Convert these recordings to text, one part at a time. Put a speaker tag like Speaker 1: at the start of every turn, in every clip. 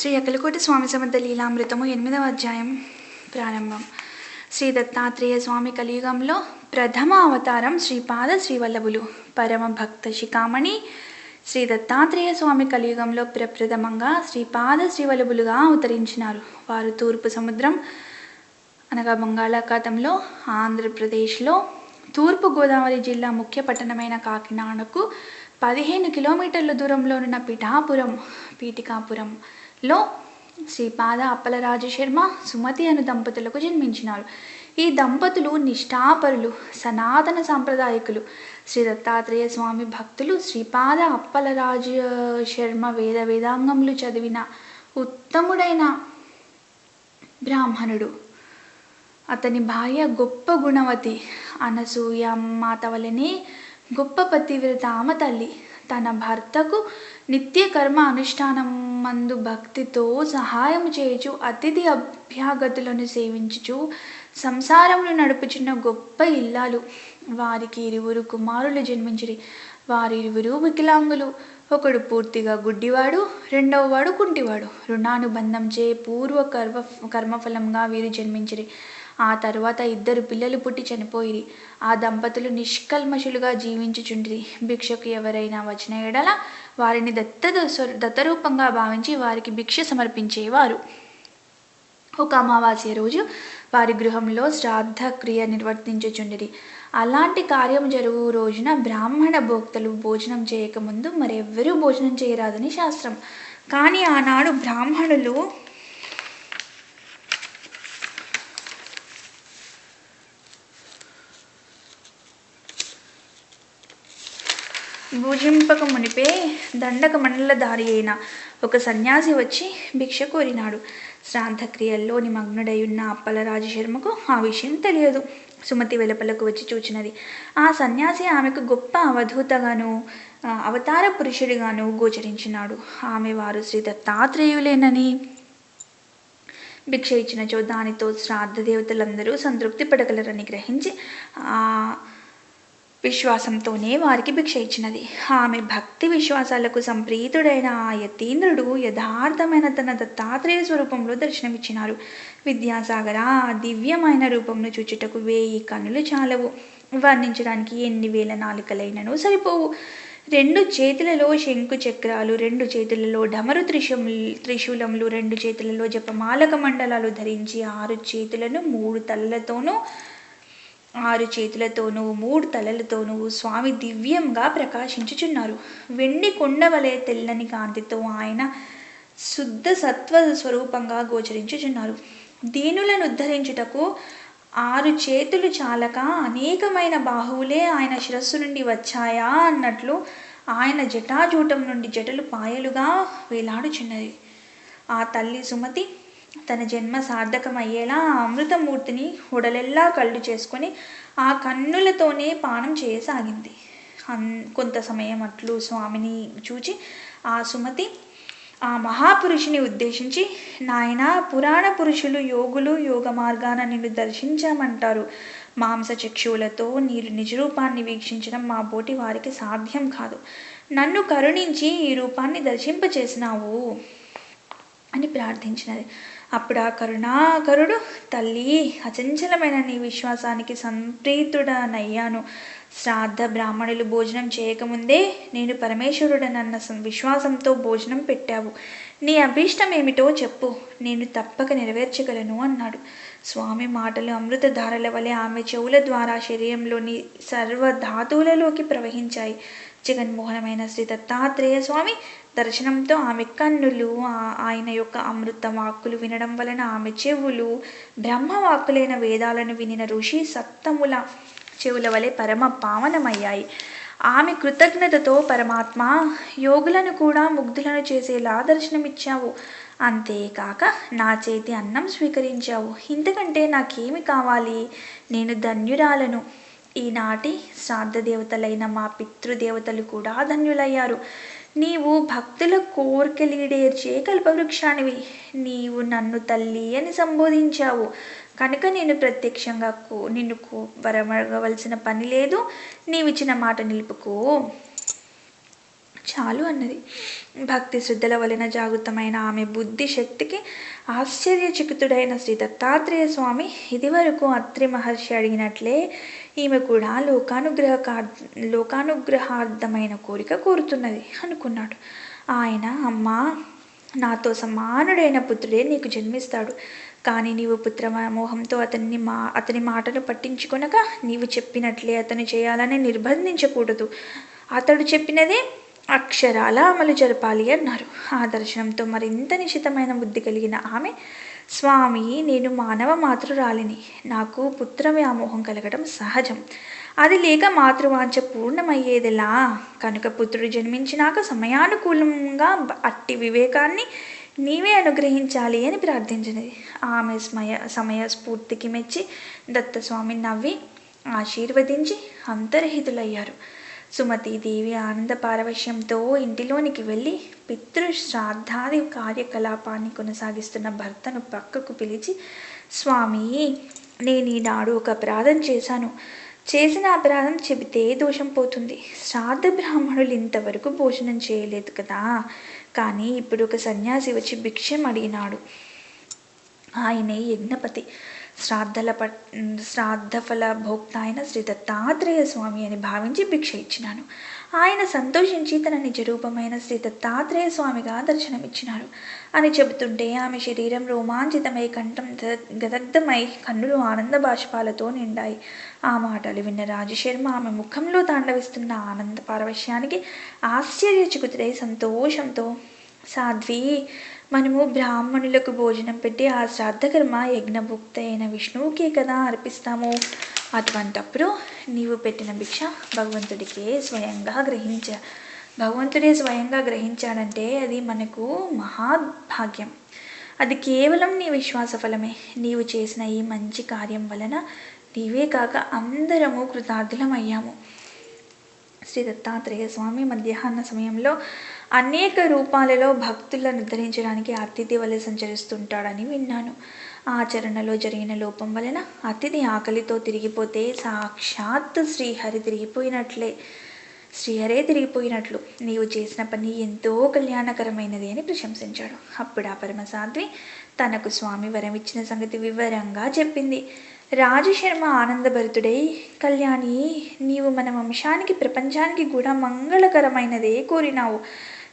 Speaker 1: శ్రీ అక్కలకోటి స్వామి సమర్థ లీలామృతము 8వ అధ్యాయం ప్రారంభం. శ్రీ దత్తాత్రేయ స్వామి కలియుగంలో ప్రథమ అవతారం శ్రీపాద శ్రీవల్లభులు. పరమ భక్త శిఖామణి శ్రీ దత్తాత్రేయ స్వామి కలియుగంలో ప్రప్రథమంగా శ్రీపాద శ్రీవల్లభులుగా అవతరించినారు. వారు తూర్పు సముద్రం అనగా బంగాళాఖాతంలో ఆంధ్రప్రదేశ్లో తూర్పు గోదావరి జిల్లా ముఖ్య పట్టణమైన కాకినాడకు 15 కిలోమీటర్ల దూరంలో ఉన్న పీఠికాపురంలో శ్రీపాద అప్పలరాజు శర్మ సుమతి అను దంపతులకు జన్మించినారు. ఈ దంపతులు నిష్ఠాపరులు, సనాతన సాంప్రదాయకులు. శ్రీ దత్తాత్రేయ స్వామి భక్తులు. శ్రీపాద అప్పలరాజు శర్మ వేదాంగములు చదివిన ఉత్తముడైన బ్రాహ్మణుడు. అతని భార్య గొప్ప గుణవతి అనసూయ మాత వలనే గొప్ప పతివ్రత ఆమె తల్లి. తన భర్తకు నిత్య కర్మ అనుష్ఠానం మందు భక్తితో సహాయం చేయుచు అతిథి అభ్యాగతులను సేవించుచు సంసారమును నడుపుచున్న గొప్ప ఇల్లాలు. వారికి 2 కుమారులు జన్మించిరి. వారిరువురు వికలాంగులు. ఒకడు పూర్తిగా గుడ్డివాడు, రెండవవాడు కుంటివాడు. రుణానుబంధంచే పూర్వ కర్మఫలంగా వీరు జన్మించిరి. ఆ తరువాత 2 పిల్లలు పుట్టి చనిపోయిరి. ఆ దంపతులు నిష్కల్మషులుగా జీవించుచుండిరి. భిక్షకు ఎవరైనా వచ్చిన ఎడల వారిని దత్తరూపంగా భావించి వారికి భిక్ష సమర్పించేవారు. ఒక అమావాస్య రోజు వారి గృహంలో శ్రాద్ధ క్రియ నిర్వర్తించుచుండిరి. అలాంటి కార్యం జరుగు రోజున బ్రాహ్మణ భోక్తలు భోజనం చేయకముందు మరెవ్వరూ భోజనం చేయరాదని శాస్త్రం. కానీ ఆనాడు బ్రాహ్మణులు భుజింపక మునిపే దండక మండలధారి అయిన ఒక సన్యాసి వచ్చి భిక్ష కోరినాడు. శ్రాద్ధక్రియల్లో నిమగ్నుడై ఉన్న అప్పలరాజు శర్మకు ఆ విషయం తెలియదు. సుమతి వెలుపలకు వచ్చి చూచినది. ఆ సన్యాసి ఆమెకు గొప్ప అవధూతగాను అవతార పురుషుడిగాను గోచరించినాడు. ఆమె వారు శ్రీ దత్తాత్రేయులేనని భిక్ష ఇచ్చినచో దానితో శ్రాద్ధ దేవతలందరూ సంతృప్తి పడగలరని గ్రహించి ఆ విశ్వాసంతోనే వారికి భిక్ష ఇచ్చినది. ఆమె భక్తి విశ్వాసాలకు సంప్రీతుడైన ఆ యతీంద్రుడు యథార్థమైన తన దత్తాత్రేయ స్వరూపంలో దర్శనమిచ్చినారు. విద్యాసాగర దివ్యమైన రూపంను చూచుటకు 1000 కన్నులు చాలవు. వర్ణించడానికి ఎన్ని వేల నాలుకలైనను సరిపోవు. 2 చేతులలో శంకు చక్రాలు, 2 చేతులలో డమరు త్రిశూలములు, 2 చేతులలో జపమాలక మండలాలు ధరించి 6 చేతులను 3 తలలతోనూ 3 తలలతోనూ స్వామి దివ్యంగా ప్రకాశించుచున్నారు. వెండి కొండవలే తెల్లని కాంతితో ఆయన శుద్ధ సత్వ స్వరూపంగా గోచరించుచున్నారు. దీనులను ఉద్ధరించుటకు 6 చేతులు చాలక అనేకమైన బాహువులే ఆయన శిరస్సు నుండి వచ్చాయా అన్నట్లు ఆయన జటాజూటం నుండి జటలు పాయలుగా వేలాడుచున్నది. ఆ తల్లి సుమతి తన జన్మ సార్థకమయ్యేలా ఆ అమృతమూర్తిని ఉడలెల్లా కళ్ళు చేసుకొని ఆ కన్నులతోనే పానం చేయసాగింది. కొంత సమయం అట్లు స్వామిని చూచి ఆ సుమతి ఆ మహాపురుషుని ఉద్దేశించి, నాయనా, పురాణ పురుషులు యోగులు యోగ మార్గాన నిన్ను దర్శించమంటారు. మాంసచక్షువులతో నీరు నిజరూపాన్ని వీక్షించడం మా బోటి వారికి సాధ్యం కాదు. నన్ను కరుణించి ఈ రూపాన్ని దర్శింపచేసినావు అని ప్రార్థించినది. అప్పుడు ఆ కరుణాకరుడు, తల్లి, అచంచలమైన నీ విశ్వాసానికి సంప్రీతుడనయ్యాను. శ్రాద్ధ బ్రాహ్మణులు భోజనం చేయకముందే నేను పరమేశ్వరుడనన్న విశ్వాసంతో భోజనం పెట్టావు. నీ అభీష్టం ఏమిటో చెప్పు, నేను తప్పక నెరవేర్చగలను అన్నాడు. స్వామి మాటలు అమృతధారల వలె ఆమె చెవుల ద్వారా శరీరంలోని సర్వధాతువులలోకి ప్రవహించాయి. జగన్మోహనమైన శ్రీ దత్తాత్రేయ స్వామి దర్శనంతో ఆమె కన్నులు ఆయన యొక్క అమృత వాక్కులు వినడం వలన ఆమె చెవులు బ్రహ్మవాక్కులైన వేదాలను వినిన ఋషి సప్తముల చెవుల వలె పరమ పావనమయ్యాయి. ఆమె కృతజ్ఞతతో, పరమాత్మ, యోగులను కూడా ముగ్ధులను చేసేలా దర్శనమిచ్చావు. అంతేకాక నా చేతి అన్నం స్వీకరించావు. ఇంతకంటే నాకేమి కావాలి? నేను ధన్యురాలను. ఈనాటి శ్రాద్ధ దేవతలైన మా పితృదేవతలు కూడా ధన్యులయ్యారు. నీవు భక్తుల కోర్కెలీడేర్చే కల్పవృక్షానివి. నీవు నన్ను తల్లి అని సంబోధించావు కనుక నేను ప్రత్యక్షంగా నిన్ను వరమడగవలసిన పని లేదు. నీవిచ్చిన మాట నిలుపుకో. చాలు అన్నది. భక్తి శ్రద్ధల వలన జాగృతమైన ఆమె బుద్ధి శక్తికి ఆశ్చర్యచకితుడైన శ్రీ దత్తాత్రేయ స్వామి ఇదివరకు అత్రి మహర్షి అడిగినట్లే ఈమె కూడా లోకానుగ్రహార్థమైన కోరిక కోరుతున్నది అనుకున్నాడు. ఆయన, అమ్మా, నాతో సమానుడైన పుత్రుడే నీకు జన్మిస్తాడు. కానీ నీవు పుత్రమోహంతో అతని మాటలు పట్టించుకొనక నీవు చెప్పినట్లే అతను చేయాలని నిర్బంధించకూడదు. అతడు చెప్పినదే అక్షరాల అమలు జరపాలి అన్నారు. ఆ దర్శనంతో మరింత నిశితమైన బుద్ధి కలిగిన ఆమె, స్వామి, నేను మానవ మాతృరాలిని. నాకు పుత్ర వ్యామోహం కలగడం సహజం. అది లేక మాతృవాంఛ పూర్ణమయ్యేదిలా. కనుక పుత్రుడు జన్మించినాక సమయానుకూలంగా అట్టి వివేకాన్ని నీవే అనుగ్రహించాలి అని ప్రార్థించినది. ఆమె సమయస్ఫూర్తికి మెచ్చి దత్తస్వామి నవ్వి ఆశీర్వదించి అంతర్హితులయ్యారు. సుమతీదేవి ఆనంద పారవశ్యంతో ఇంటిలోనికి వెళ్ళి పితృశ్రాద్ధాది కార్యకలాపాన్ని కొనసాగిస్తున్న భర్తను పక్కకు పిలిచి, స్వామి, నేను ఈనాడు ఒక అపరాధం చేశాను. చేసిన అపరాధం చెబితే దోషం పోతుంది. శ్రాద్ధ బ్రాహ్మణులు ఇంతవరకు భోజనం చేయలేదు కదా. కానీ ఇప్పుడు ఒక సన్యాసి వచ్చి భిక్షం అడిగినాడు. ఆయనే యజ్ఞపతి, శ్రాద్ధఫల భోక్త అయిన శ్రీ దత్తాత్రేయ స్వామి అని భావించి భిక్ష ఇచ్చినాను. ఆయన సంతోషించి తన నిజరూపమైన శ్రీ దత్తాత్రేయ స్వామిగా దర్శనమిచ్చినారు అని చెబుతుంటే ఆమె శరీరం రోమాంచితమై, కంఠం గదగ్ధమై, కన్నులు ఆనంద బాష్పాలతో నిండాయి. ఆ మాటలు విన్న రాజశర్మ ఆమె ముఖంలో తాండవిస్తున్న ఆనంద పారవశ్యానికి ఆశ్చర్యచకితుడై సంతోషంతో, సాధ్వి, మనము బ్రాహ్మణులకు భోజనం పెట్టి ఆ శ్రాద్ధకర్మ యజ్ఞభుక్త అయిన విష్ణువుకే కదా అర్పిస్తాము. అటువంటప్పుడు నీవు పెట్టిన భిక్ష భగవంతుడే స్వయంగా గ్రహించాడంటే అది మనకు మహాభాగ్యం. అది కేవలం నీ విశ్వాస ఫలమే. నీవు చేసిన ఈ మంచి కార్యం వలన నీవే కాక అందరము కృతార్థులమయ్యాము. శ్రీ దత్తాత్రేయ స్వామి మధ్యాహ్న సమయంలో అనేక రూపాలలో భక్తులను ఉద్ధరించడానికి అతిథి వలె సంచరిస్తుంటాడని విన్నాను. ఆచరణలో జరిగిన లోపం వలన అతిథి ఆకలితో తిరిగిపోతే సాక్షాత్ శ్రీహరే తిరిగిపోయినట్లు నీవు చేసిన పని ఎంతో కళ్యాణకరమైనది అని ప్రశంసించాడు. అప్పుడు ఆ పరమసాధ్వి తనకు స్వామి వరం ఇచ్చిన సంగతి వివరంగా చెప్పింది. రాజశర్మ ఆనందభరితుడై, కళ్యాణి, నీవు మన వంశానికి, ప్రపంచానికి కూడా మంగళకరమైనదే కోరినావు.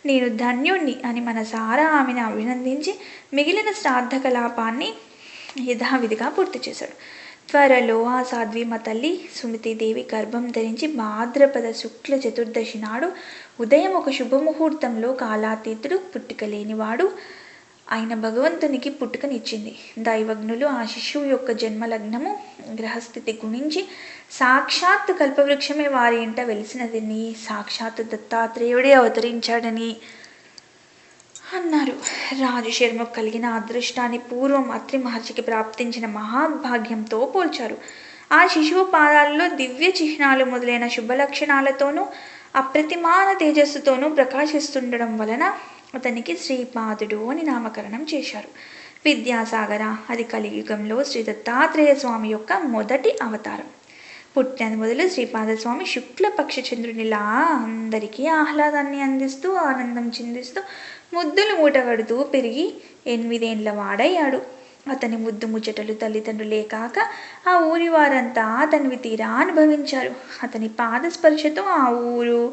Speaker 1: నేను ధన్యుణ్ణి అని మనసారా ఆమెను అభినందించి మిగిలిన శ్రాద్ధ కలాపాన్ని యథావిధిగా పూర్తి చేశాడు. త్వరలో ఆ సాధ్వి మా తల్లి సుమతీదేవి గర్భం ధరించి భాద్రపద శుక్ల చతుర్దశి నాడు ఉదయం ఒక శుభముహూర్తంలో కాలాతీతుడు, పుట్టుక లేనివాడు ఆయన భగవంతునికి పుట్టుకనిచ్చింది. దైవజ్ఞులు ఆ శిశువు యొక్క జన్మలగ్నము, గ్రహస్థితి గుణించి సాక్షాత్ కల్పవృక్షమే వారి ఇంట వెలిసినదని, సాక్షాత్ దత్తాత్రేయుడే అవతరించాడని అన్నారు. రాజశర్మకు కలిగిన అదృష్టాన్ని పూర్వం అత్రి మహర్షికి ప్రాప్తించిన మహాభాగ్యంతో పోల్చారు. ఆ శిశువు పాదాలలో దివ్య చిహ్నాలు మొదలైన శుభలక్షణాలతోనూ అప్రతిమాన తేజస్సుతోనూ ప్రకాశిస్తుండడం వలన అతనికి శ్రీపాదుడు అని నామకరణం చేశారు. విద్యాసాగర, అది కలియుగంలో శ్రీ దత్తాత్రేయ స్వామి యొక్క మొదటి అవతారం. పుట్టినది మొదలు శ్రీపాదస్వామి శుక్లపక్ష చంద్రునిలా అందరికీ ఆహ్లాదాన్ని అందిస్తూ, ఆనందం చిందిస్తూ, ముద్దులు మూటగడుతూ పెరిగి 8 ఏళ్ల వాడయ్యాడు. అతని ముద్దు ముచ్చటలు తల్లిదండ్రులే కాక ఆ ఊరి వారంతా అతనివి తీరా అనుభవించారు. అతని పాదస్పర్శతో ఆ ఊరు,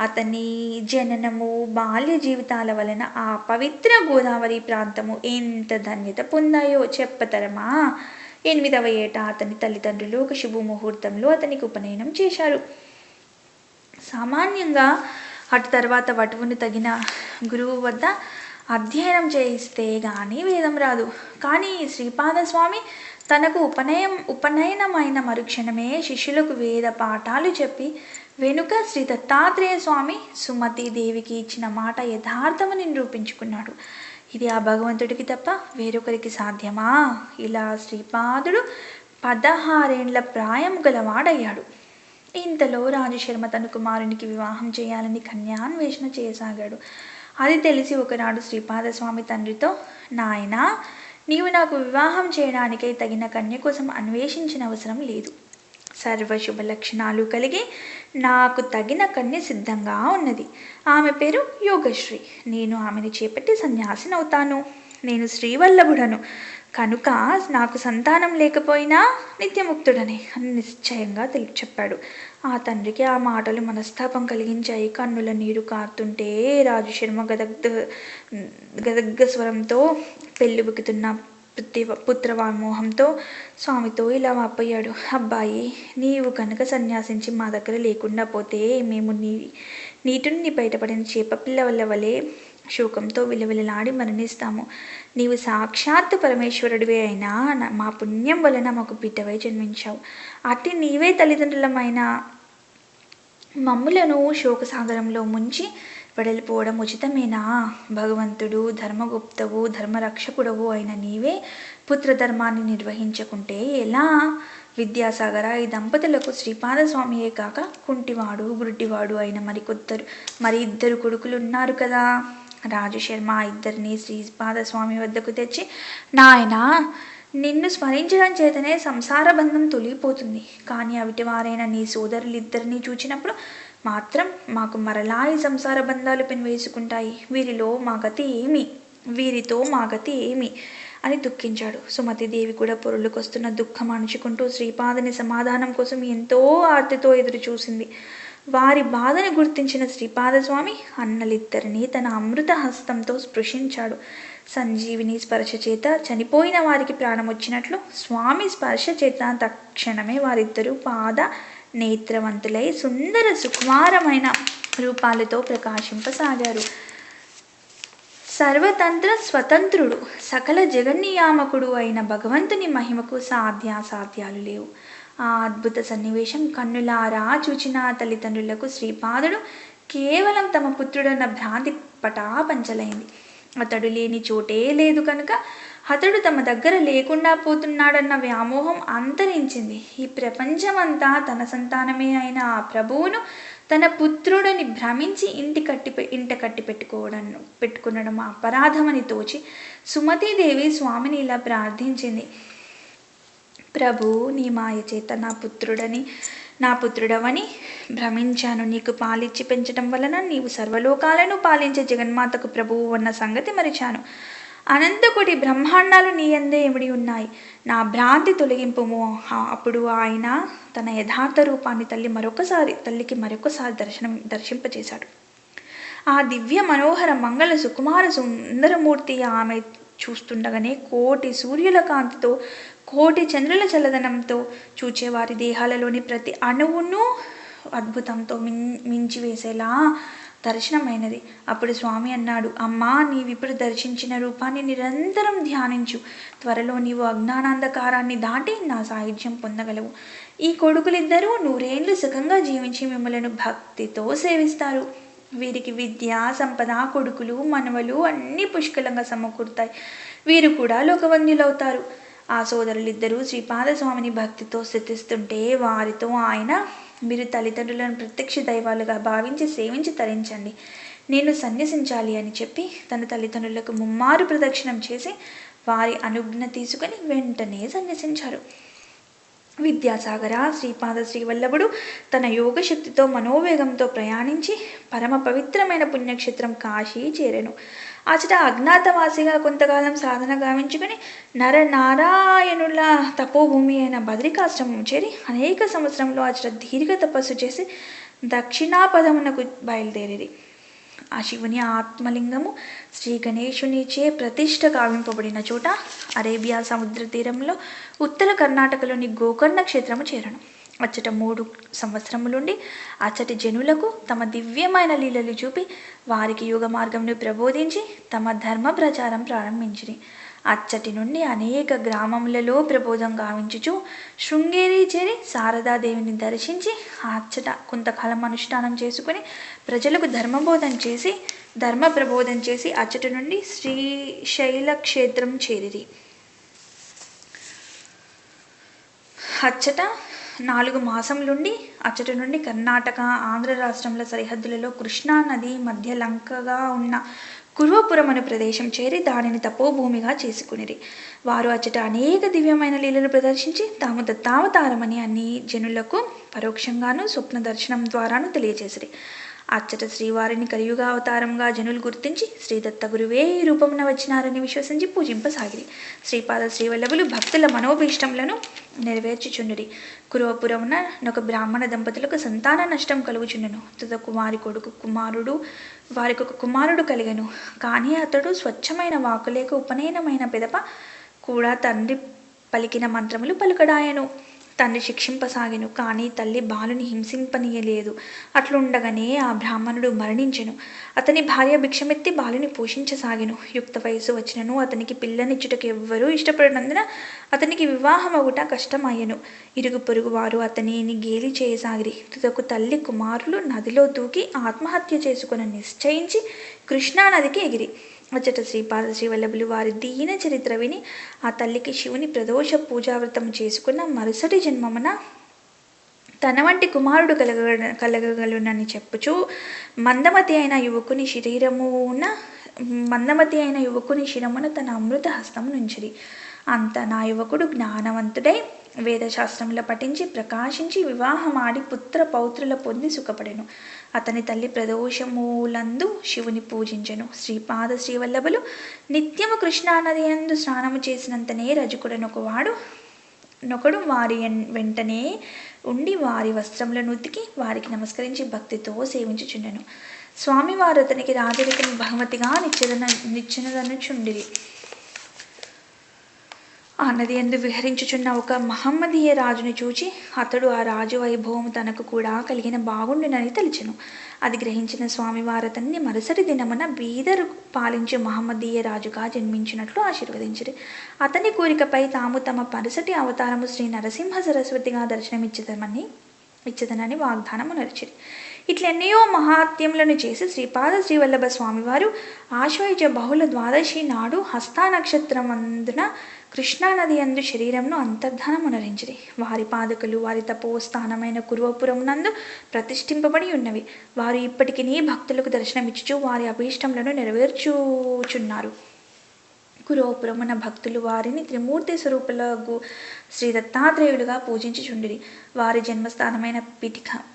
Speaker 1: అతని జననము, బాల్య జీవితాల వలన ఆ పవిత్ర గోదావరి ప్రాంతము ఎంత ధన్యత పొందాయో చెప్పతరమా. 8వ ఏట అతని తల్లిదండ్రులు ఒక శుభముహూర్తంలో అతనికి ఉపనయనం చేశారు. సామాన్యంగా అటు తర్వాత వటువును తగిన గురువు వద్ద అధ్యయనం చేయిస్తే గాని వేదం రాదు. కానీ శ్రీపాదస్వామి తనకు ఉపనయనమైన మరుక్షణమే శిష్యులకు వేద పాఠాలు చెప్పి వెనుక శ్రీ దత్తాత్రేయ స్వామి సుమతీదేవికి ఇచ్చిన మాట యథార్థమని నిరూపించుకున్నాడు. ఇది ఆ భగవంతుడికి తప్ప వేరొకరికి సాధ్యమా? ఇలా శ్రీపాదుడు 16 ఏళ్ల ప్రాయం గలవాడయ్యాడు. ఇంతలో రాజశర్మ తన కుమారునికి వివాహం చేయాలని కన్యాన్వేషణ చేయసాగాడు. అది తెలిసి ఒకనాడు శ్రీపాదస్వామి తండ్రితో, నాయనా, నీవు నాకు వివాహం చేయడానికై తగిన కన్య కోసం అన్వేషించిన అవసరం లేదు. సర్వశుభ లక్షణాలు కలిగి నాకు తగిన కన్య సిద్ధంగా ఉన్నది. ఆమె పేరు యోగశ్రీ. నేను ఆమెను చేపట్టి సన్యాసినవుతాను. నేను శ్రీవల్లభుడను కనుక నాకు సంతానం లేకపోయినా నిత్యముక్తుడనే అని నిశ్చయంగా చెప్పాడు. ఆ తండ్రికి ఆ మాటలు మనస్తాపం కలిగించాయి. కన్నుల నీరు కారుతుంటే రాజుశర్మ గదగ్గ స్వరంతో పెళ్ళిబుకుతున్న పుత్రవామోహంతో స్వామితో ఇలా వాపోయాడు. అబ్బాయి, నీవు కనుక సన్యాసించి మా దగ్గర లేకుండా పోతే మేము నీటిని బయటపడిన చేపపిల్ల వలె శోకంతో విలవిలలాడి మరణిస్తాము. నీవు సాక్షాత్తు పరమేశ్వరుడివే అయినా మా పుణ్యం వలన మాకు బిడ్డవై జన్మించావు. అట్టి నీవే తల్లిదండ్రులమైన మమ్ములను శోకసాగరంలో ముంచి వెడలిపోవడం ఉచితమేనా? భగవంతుడు, ధర్మగుప్తవు, ధర్మరక్షకుడవు అయిన నీవే పుత్రధర్మాన్ని నిర్వహించకుంటే ఎలా? విద్యాసాగర, ఈ దంపతులకు శ్రీపాదస్వామియే కాక కుంటివాడు, గుడ్డివాడు అయిన మరి ఇద్దరు కొడుకులు ఉన్నారు కదా. రాజశర్మ ఇద్దరిని శ్రీపాదస్వామి వద్దకు తెచ్చి, నాయనా, నిన్ను స్మరించడం చేతనే సంసార బంధం తొలిగిపోతుంది. కానీ అవిటివారైన నీ సోదరులిద్దరినీ చూచినప్పుడు మాత్రం మాకు మరలా ఈ సంసార బంధాలు పెనవేసుకుంటాయి. వీరితో మా గతి ఏమి అని దుఃఖించాడు. సుమతిదేవి కూడా పొరులుకొస్తున్న దుఃఖం అణుచుకుంటూ శ్రీపాదని సమాధానం కోసం ఎంతో ఆర్తితో ఎదురు చూసింది. వారి బాధను గుర్తించిన శ్రీపాదస్వామి అన్నలిద్దరినీ తన అమృత హస్తంతో స్పృశించాడు. సంజీవిని స్పర్శ చేత చనిపోయిన వారికి ప్రాణం వచ్చినట్లు స్వామి స్పర్శ చేత తక్షణమే వారిద్దరూ పాద నేత్రవంతులై సుందర సుకుమారమైన రూపాలతో ప్రకాశింపసాగారు. సర్వతంత్ర స్వతంత్రుడు, సకల జగన్నియామకుడు అయిన భగవంతుని మహిమకు సాధ్యాసాధ్యాలు లేవు. ఆ అద్భుత సన్నివేశం కన్నులారా చూచిన తల్లిదండ్రులకు శ్రీపాదుడు కేవలం తమ పుత్రుడన్న భ్రాంతి పటాపంచలైంది. అతడు లేని చోటే లేదు కనుక అతడు తమ దగ్గర లేకుండా పోతున్నాడన్న వ్యామోహం అంతరించింది. ఈ ప్రపంచమంతా తన సంతానమే అయిన ఆ ప్రభువును తన పుత్రుడిని భ్రమించి ఇంట కట్టి పెట్టుకునడం అపరాధమని తోచి సుమతీదేవి స్వామిని ఇలా ప్రార్థించింది. ప్రభు, నీ మాయ చేత నా పుత్రుడవని భ్రమించాను. నీకు పాలిచ్చి పెంచడం వలన నీవు సర్వలోకాలను పాలించే జగన్మాతకు ప్రభువు అన్న సంగతి మరిచాను. అనంతకోటి బ్రహ్మాండాలు నీ యందే ఇమిడి ఉన్నాయి. నా భ్రాంతి తొలగింపుము. అప్పుడు ఆయన తన యథార్థ రూపాన్ని తల్లికి మరొకసారి దర్శింపచేశాడు. ఆ దివ్య మనోహర మంగళ సుకుమార సుందరమూర్తి ఆమె చూస్తుండగానే కోటి సూర్యుల కాంతితో, కోటి చంద్రుల చల్లదనంతో చూచేవారి దేహాలలోని ప్రతి అణువును అద్భుతంతో మించివేసేలా దర్శనమైనది. అప్పుడు స్వామి అన్నాడు, అమ్మా, నీవిప్పుడు దర్శించిన రూపాన్ని నిరంతరం ధ్యానించు. త్వరలో నీవు అజ్ఞానాంధకారాన్ని దాటి నా సాయుధ్యం పొందగలవు. ఈ కొడుకులిద్దరూ 100 ఏళ్ళు సుఖంగా జీవించి మిమ్మలను భక్తితో సేవిస్తారు. వీరికి విద్య, సంపద, కొడుకులు, మనవలు అన్నీ పుష్కలంగా సమకూరుతాయి. వీరు కూడా లోకవంద్యులవుతారు. ఆ సోదరులిద్దరూ శ్రీపాదస్వామిని భక్తితో స్థుతిస్తుంటే వారితో ఆయన, మీరు తల్లిదండ్రులను ప్రత్యక్ష దైవాలుగా భావించి సేవించి తరించండి. నేను సన్యసించాలి అని చెప్పి తన తల్లిదండ్రులకు ముమ్మారు ప్రదక్షిణం చేసి వారి అనుజ్ఞ తీసుకుని వెంటనే సన్యసించారు. విద్యాసాగర, శ్రీపాద శ్రీవల్లభుడు తన యోగశక్తితో మనోవేగంతో ప్రయాణించి పరమ పవిత్రమైన పుణ్యక్షేత్రం కాశీ చేరెను. అచట అజ్ఞాతవాసిగా కొంతకాలం సాధన గావించుకుని నరనారాయణుల తపోభూమి అయిన బద్రికాశ్రమం చేరి అనేక సంవత్సరంలో అచట దీర్ఘ తపస్సు చేసి దక్షిణాపదమునకు బయలుదేరిరి. ఆ శివుని ఆత్మలింగము శ్రీ గణేశునిచే ప్రతిష్ఠ గావింపబడిన చోట అరేబియా సముద్ర తీరంలో ఉత్తర కర్ణాటకలోని గోకర్ణ క్షేత్రము చేరను. అచ్చట 3 సంవత్సరములుండి అచ్చటి జనులకు తమ దివ్యమైన లీలలు చూపి వారికి యోగ మార్గంను ప్రబోధించి తమ ధర్మ ప్రచారం ప్రారంభించిరి. అచ్చటి నుండి అనేక గ్రామములలో ప్రబోధం గావించుచు శృంగేరి చేరి శారదాదేవిని దర్శించి అచ్చట కొంతకాలం అనుష్ఠానం చేసుకుని ప్రజలకు ధర్మ ప్రబోధం చేసి అచ్చటి నుండి శ్రీశైల క్షేత్రం చేరిరి. అచ్చట 4 మాసములుండి అచ్చట నుండి కర్ణాటక, ఆంధ్ర రాష్ట్రముల సరిహద్దులలో కృష్ణా నది మధ్య లంకగా ఉన్న కురువపురం అను ప్రదేశం చేరి దానిని తపోభూమిగా చేసుకునిరి. వారు అచ్చట అనేక దివ్యమైన లీలలు ప్రదర్శించి తాము దత్తావతారమని అన్ని జనులకు పరోక్షంగాను స్వప్న దర్శనం ద్వారాను తెలియచేసిరి. అచ్చట శ్రీవారిని కలియుగ అవతారంగా జనులు గుర్తించి శ్రీదత్త గురువే ఈ రూపమున వచ్చినారని విశ్వసించి పూజింపసాగిరి. శ్రీపాద శ్రీవల్లభులు భక్తుల మనోభీష్టములను నెరవేర్చుచుండిరి. కురువపురమున నొక బ్రాహ్మణ దంపతులకు సంతాన నష్టం కలుగుచుండెను. తుదకు వారికి ఒక కుమారుడు కలిగెను. కానీ అతడు స్వచ్ఛమైన వాకులేక ఉపనయనమైన పిదప కూడా తండ్రి పలికిన మంత్రములు పలుకడాయను. తండ్రి శిక్షింపసాగెను. కానీ తల్లి బాలుని హింసింపనీయలేదు. అట్లుండగానే ఆ బ్రాహ్మణుడు మరణించెను. అతని భార్య భిక్షమెత్తి బాలుని పోషించసాగెను. యుక్త వయస్సు వచ్చినను అతనికి పిల్లనిచ్చుటకు ఎవ్వరూ ఇష్టపడినందున అతనికి వివాహమగుట కష్టమయ్యెను. ఇరుగు పొరుగు వారు అతనిని గేలి చేయసాగిరి. తుదకు తల్లి కుమారులు నదిలో దూకి ఆత్మహత్య చేసుకుని నిశ్చయించి కృష్ణానదికి ఎగిరి. అచ్చట శ్రీపాద శ్రీవల్లభులు వారి దీన చరిత్ర విని ఆ తల్లికి శివుని ప్రదోష పూజావ్రతం చేసుకున్న మరుసటి జన్మమున తన వంటి కుమారుడు కలగగలునని చెప్పుచూ మందమతి అయిన యువకుని శిరమున తన అమృత హస్తము నుంచిరి. అంత నా యువకుడు జ్ఞానవంతుడై వేదశాస్త్రముల పఠించి ప్రకాశించి వివాహమాడి పుత్ర పౌత్రుల పొంది సుఖపడెను. అతని తల్లి ప్రదోషములందు శివుని పూజించెను. శ్రీపాద శ్రీవల్లభులు నిత్యము కృష్ణానది యందు స్నానము చేసినంతనే నొకడు వారి వెంటనే ఉండి వారి వస్త్రములను ఉతికి వారికి నమస్కరించి భక్తితో సేవించుచుండెను. స్వామివారు అతనికి రాజరికం బహుమతిగా నిచ్చెనదనుచుండిరి. ఆ నది యందు విహరించుచున్న ఒక మహమ్మదీయ రాజుని చూచి అతడు ఆ రాజు వైభవము తనకు కూడా కలిగిన బాగుండునని తలిచెను. అది గ్రహించిన స్వామివారు అతన్ని మరుసటి దినమున బీదరు పాలించే మహమ్మదీయ రాజుగా జన్మించినట్లు ఆశీర్వదించిరి. అతని కోరికపై తాము తమ మరుసటి అవతారము శ్రీ నరసింహ సరస్వతిగా ఇచ్చదనని వాగ్దానము నరిచిరి. ఇట్లెన్నయో మహాత్యములను చేసి శ్రీపాద శ్రీవల్లభ స్వామివారు ఆశ్వయుజ బహుళ ద్వాదశి నాడు హస్తా నక్షత్రమందున కృష్ణానది యందు శరీరంను అంతర్ధానమునరించిరి. వారి పాదకులు వారి తపోస్థానమైన కురువపురం నందు ప్రతిష్ఠింపబడి ఉన్నవి. వారు ఇప్పటికీ భక్తులకు దర్శనమిచ్చుచు వారి అభీష్టములను నెరవేర్చుచున్నారు. కురువపురమున భక్తులు వారిని త్రిమూర్తి స్వరూపులకు శ్రీ దత్తాత్రేయులుగా పూజించుచుండిరి. వారి జన్మస్థానమైన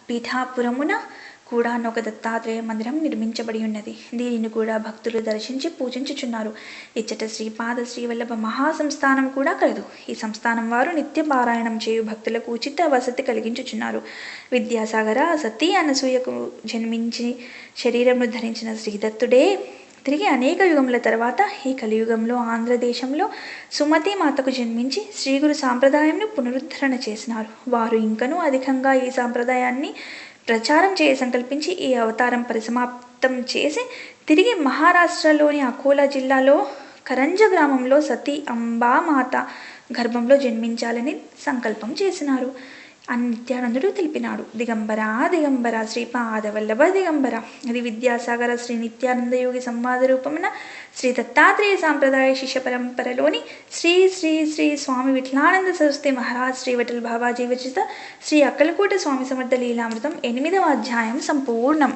Speaker 1: పీఠాపురమున కూడా ఒక దత్తాత్రేయ మందిరం నిర్మించబడి ఉన్నది. దీనిని కూడా భక్తులు దర్శించి పూజించుచున్నారు. ఇచ్చట శ్రీపాద శ్రీవల్లభ మహాసంస్థానం కూడా కలదు. ఈ సంస్థానం వారు నిత్య పారాయణం చేయు భక్తులకు ఉచిత వసతి కలిగించుచున్నారు. విద్యాసాగర సతీ అనసూయకు జన్మించి శరీరంను ధరించిన శ్రీదత్తుడే తిరిగి అనేక యుగముల తర్వాత ఈ కలియుగంలో ఆంధ్రదేశంలో సుమతి మాతకు జన్మించి శ్రీగురు సాంప్రదాయంను పునరుద్ధరణ చేసినారు. వారు ఇంకనూ అధికంగా ఈ సాంప్రదాయాన్ని ప్రచారం చేయ సంకల్పించి ఈ అవతారం పరిసమాప్తం చేసి తిరిగి మహారాష్ట్రలోని అకోలా జిల్లాలో కరంజ గ్రామంలో సతీ అంబామాత గర్భంలో జన్మించాలని సంకల్పం చేసినారు అని నిత్యానందుడు తెలిపినాడు. దిగంబర దిగంబర శ్రీపాదవల్లభ దిగంబర. అది విద్యాసాగర శ్రీ నిత్యానంద యోగి సంవాద రూపమున శ్రీ దత్తాత్రేయ సాంప్రదాయ శిష్య పరంపరలోని శ్రీ శ్రీ శ్రీ స్వామి విఠలానంద సరస్వతి మహారాజ్ శ్రీ విఠల్ బాబాజీ విరచిత శ్రీ అక్కలకోట స్వామి సమర్థ లీలామృతం 8వ అధ్యాయం సంపూర్ణం.